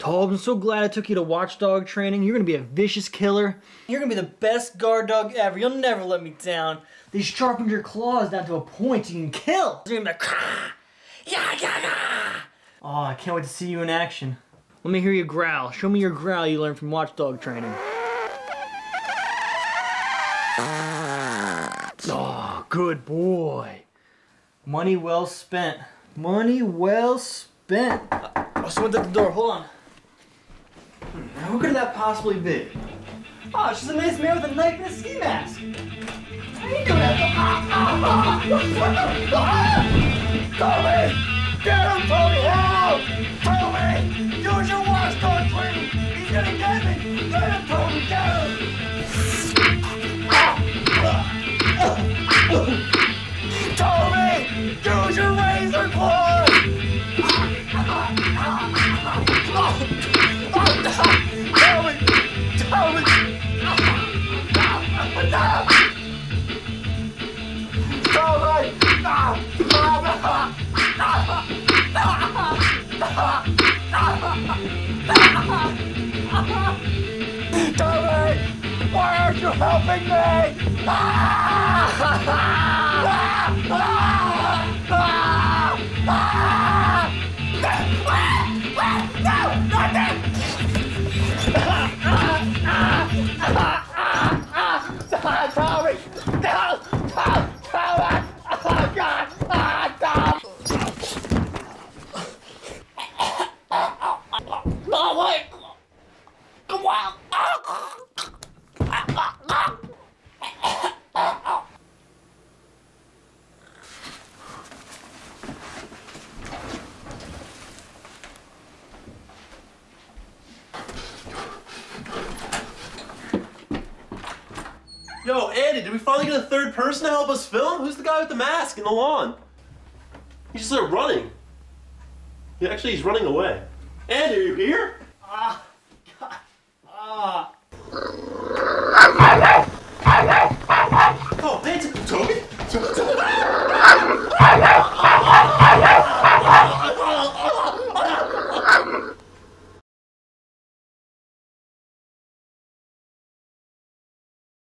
Toby, I'm so glad I took you to watchdog training. You're gonna be a vicious killer. You're gonna be the best guard dog ever. You'll never let me down. They sharpened your claws down to a point you can kill. You're gonna be like, yeah, yeah, yeah. Oh, I can't wait to see you in action. Let me hear you growl. Show me your growl you learned from watchdog training. Oh, good boy. Money well spent. Money well spent. Someone's at the door. Hold on. Now, who could that possibly be? Oh, it's just a nice man with a knife and a ski mask. How you doing that? Toby! Get him, Toby! Help! Toby! Use your watchdog training! He's gonna get me! Get him, Toby! Get him! Toby! Use your razor claws! Toby! Toby! Toby! Why aren't you helping me? No! Not that! Toby! No! Toby! Oh, God! Tom! Oh, wait! Come on! Yo, Andy, did we finally get a third person to help us film? Who's the guy with the mask in the lawn? He just started running. He's running away. Andy, are you here? God.